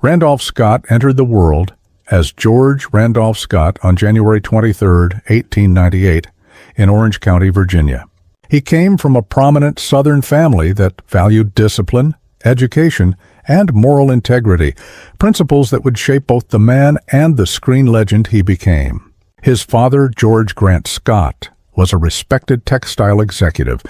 Randolph Scott entered the world as George Randolph Scott on January 23, 1898, in Orange County, Virginia. He came from a prominent Southern family that valued discipline, education, and moral integrity, principles that would shape both the man and the screen legend he became. His father, George Grant Scott, was a respected textile executive,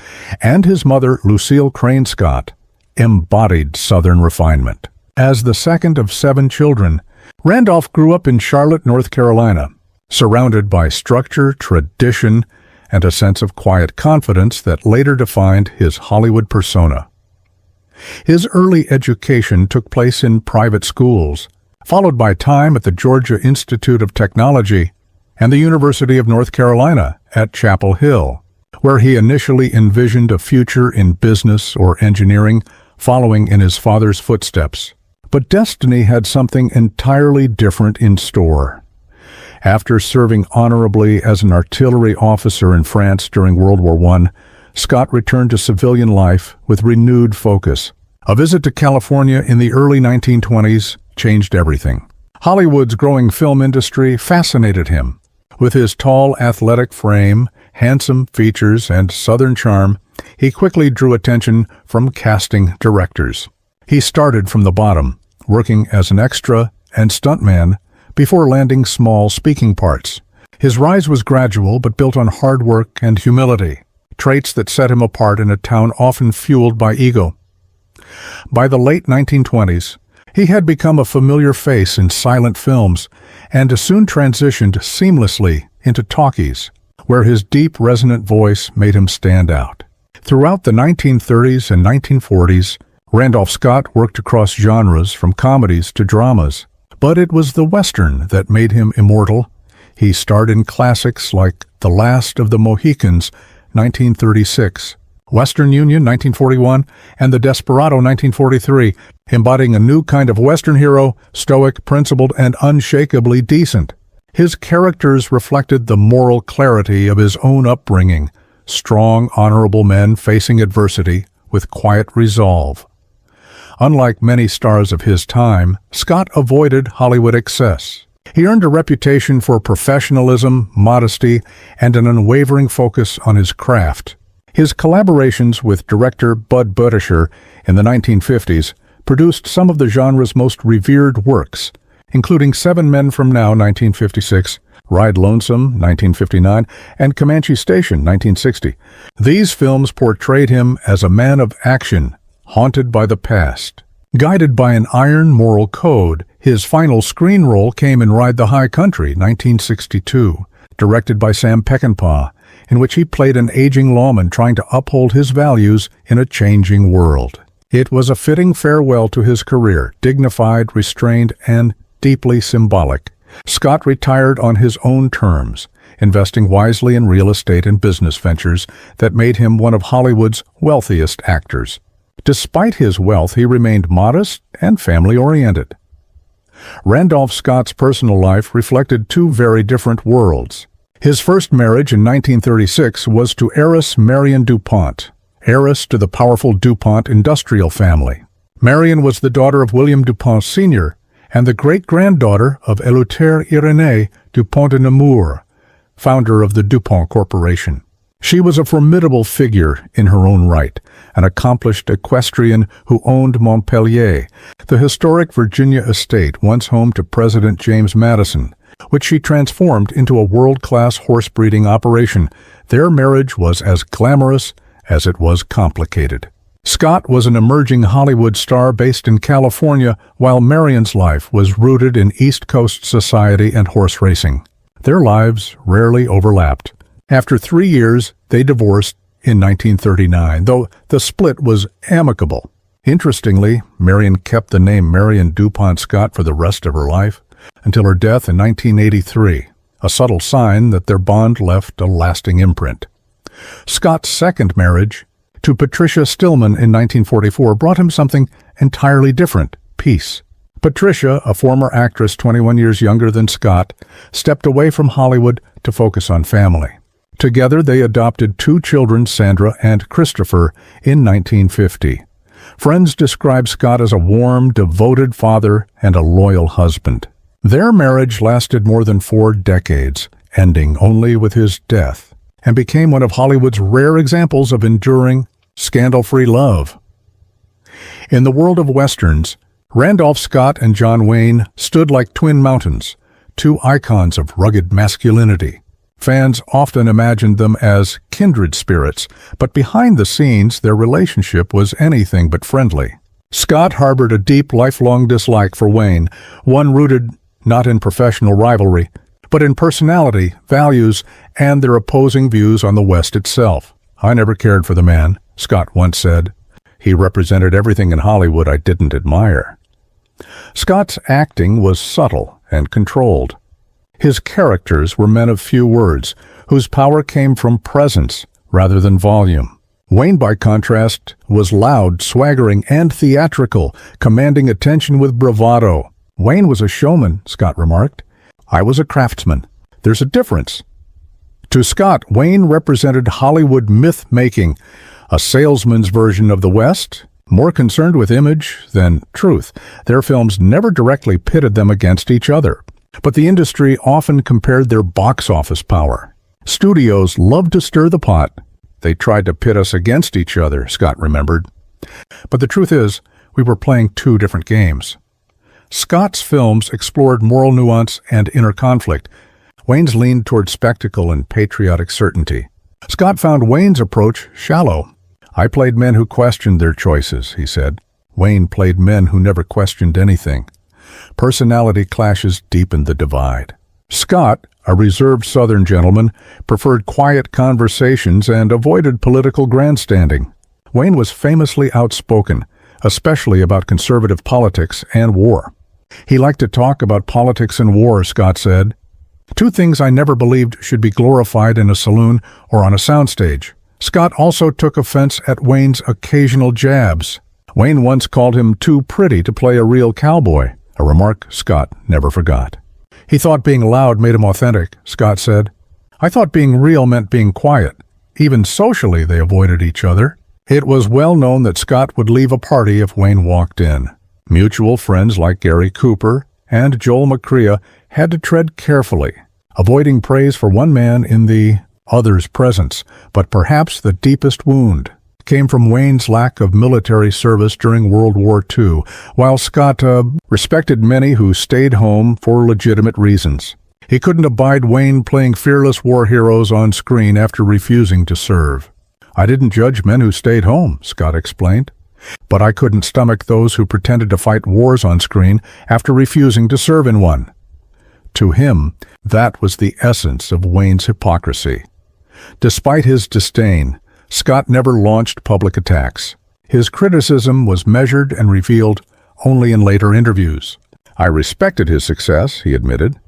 and his mother, Lucille Crane Scott, embodied Southern refinement. As the second of 7 children, Randolph grew up in Charlotte, North Carolina, surrounded by structure, tradition, and a sense of quiet confidence that later defined his Hollywood persona. His early education took place in private schools, followed by time at the Georgia Institute of Technology and the University of North Carolina at Chapel Hill, where he initially envisioned a future in business or engineering, following in his father's footsteps. But destiny had something entirely different in store. After serving honorably as an artillery officer in France during World War I, Scott returned to civilian life with renewed focus. A visit to California in the early 1920s changed everything. Hollywood's growing film industry fascinated him. With his tall, athletic frame, handsome features, and Southern charm, he quickly drew attention from casting directors. He started from the bottom, working as an extra and stuntman before landing small speaking parts. His rise was gradual but built on hard work and humility, traits that set him apart in a town often fueled by ego. By the late 1920s, he had become a familiar face in silent films and soon transitioned seamlessly into talkies, where his deep, resonant voice made him stand out. Throughout the 1930s and 1940s, Randolph Scott worked across genres from comedies to dramas, but it was the Western that made him immortal. He starred in classics like The Last of the Mohicans, 1936, Western Union, 1941, and The Desperado, 1943, embodying a new kind of Western hero, stoic, principled, and unshakably decent. His characters reflected the moral clarity of his own upbringing, strong, honorable men facing adversity with quiet resolve. Unlike many stars of his time, Scott avoided Hollywood excess. He earned a reputation for professionalism, modesty, and an unwavering focus on his craft. His collaborations with director Bud Budisher in the 1950s produced some of the genre's most revered works, including 7 Men from Now, 1956, Ride Lonesome, 1959, and Comanche Station, 1960. These films portrayed him as a man of action, haunted by the past. Guided by an iron moral code, his final screen role came in Ride the High Country, 1962, directed by Sam Peckinpah, in which he played an aging lawman trying to uphold his values in a changing world. It was a fitting farewell to his career, dignified, restrained, and deeply symbolic. Scott retired on his own terms, investing wisely in real estate and business ventures that made him one of Hollywood's wealthiest actors. Despite his wealth, he remained modest and family-oriented. Randolph Scott's personal life reflected 2 very different worlds. His first marriage in 1936 was to heiress Marion DuPont, heiress to the powerful DuPont industrial family. Marion was the daughter of William DuPont Sr. and the great-granddaughter of Eleuthère Irénée DuPont de Nemours, founder of the DuPont Corporation. She was a formidable figure in her own right, an accomplished equestrian who owned Montpelier, the historic Virginia estate once home to President James Madison, which she transformed into a world-class horse-breeding operation. Their marriage was as glamorous as it was complicated. Scott was an emerging Hollywood star based in California, while Marion's life was rooted in East Coast society and horse racing. Their lives rarely overlapped. After 3 years, they divorced in 1939, though the split was amicable. Interestingly, Marion kept the name Marion DuPont Scott for the rest of her life, until her death in 1983, a subtle sign that their bond left a lasting imprint. Scott's second marriage, to Patricia Stillman in 1944, brought him something entirely different: peace. Patricia, a former actress 21 years younger than Scott, stepped away from Hollywood to focus on family. Together, they adopted 2 children, Sandra and Christopher, in 1950. Friends describe Scott as a warm, devoted father and a loyal husband. Their marriage lasted more than 4 decades, ending only with his death, and became one of Hollywood's rare examples of enduring, scandal-free love. In the world of westerns, Randolph Scott and John Wayne stood like twin mountains, 2 icons of rugged masculinity. Fans often imagined them as kindred spirits, but behind the scenes their relationship was anything but friendly. Scott harbored a deep, lifelong dislike for Wayne, one rooted not in professional rivalry, but in personality, values, and their opposing views on the West itself. "I never cared for the man," Scott once said. "He represented everything in Hollywood I didn't admire." Scott's acting was subtle and controlled. His characters were men of few words, whose power came from presence rather than volume. Wayne, by contrast, was loud, swaggering, and theatrical, commanding attention with bravado. "Wayne was a showman," Scott remarked. "I was a craftsman. There's a difference." To Scott, Wayne represented Hollywood myth-making, a salesman's version of the West, more concerned with image than truth. Their films never directly pitted them against each other, but the industry often compared their box office power. Studios loved to stir the pot. "They tried to pit us against each other," Scott remembered. But the truth is, we were playing 2 different games. Scott's films explored moral nuance and inner conflict. Wayne's leaned toward spectacle and patriotic certainty. Scott found Wayne's approach shallow. "I played men who questioned their choices," he said. Wayne played men who never questioned anything. Personality clashes deepened the divide. Scott, a reserved Southern gentleman, preferred quiet conversations and avoided political grandstanding. Wayne was famously outspoken, especially about conservative politics and war. He liked to talk about politics and war, Scott said. "2 things I never believed should be glorified in a saloon or on a soundstage." Scott also took offense at Wayne's occasional jabs. Wayne once called him too pretty to play a real cowboy, a remark Scott never forgot. He thought being loud made him authentic, Scott said. "I thought being real meant being quiet." Even socially, they avoided each other. It was well known that Scott would leave a party if Wayne walked in. Mutual friends like Gary Cooper and Joel McCrea had to tread carefully, avoiding praise for one man in the other's presence. But perhaps the deepest wound came from Wayne's lack of military service during World War II, while Scott respected many who stayed home for legitimate reasons. He couldn't abide Wayne playing fearless war heroes on screen after refusing to serve. "I didn't judge men who stayed home," Scott explained, "but I couldn't stomach those who pretended to fight wars on screen after refusing to serve in one." To him, that was the essence of Wayne's hypocrisy. Despite his disdain, Scott never launched public attacks. His criticism was measured and revealed only in later interviews. "I respected his success," he admitted,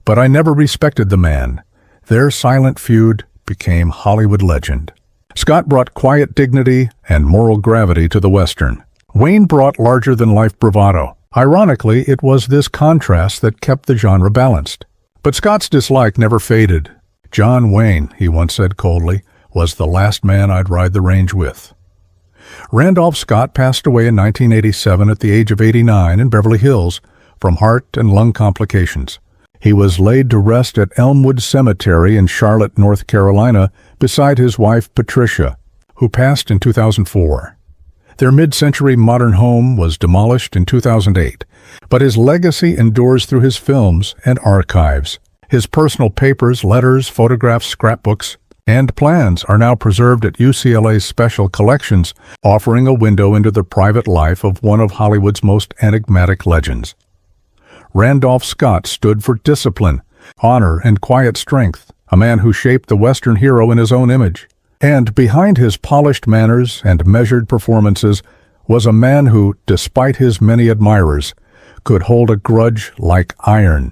"but I never respected the man." Their silent feud became Hollywood legend. Scott brought quiet dignity and moral gravity to the Western. Wayne brought larger-than-life bravado. Ironically, it was this contrast that kept the genre balanced. But Scott's dislike never faded. "John Wayne," he once said coldly, "was the last man I'd ride the range with." Randolph Scott passed away in 1987 at the age of 89 in Beverly Hills from heart and lung complications. He was laid to rest at Elmwood Cemetery in Charlotte, North Carolina, beside his wife Patricia, who passed in 2004. Their mid-century modern home was demolished in 2008, but his legacy endures through his films and archives. His personal papers, letters, photographs, scrapbooks, and plans are now preserved at UCLA's Special Collections, offering a window into the private life of one of Hollywood's most enigmatic legends. Randolph Scott stood for discipline, honor, and quiet strength, a man who shaped the Western hero in his own image. And behind his polished manners and measured performances was a man who, despite his many admirers, could hold a grudge like iron.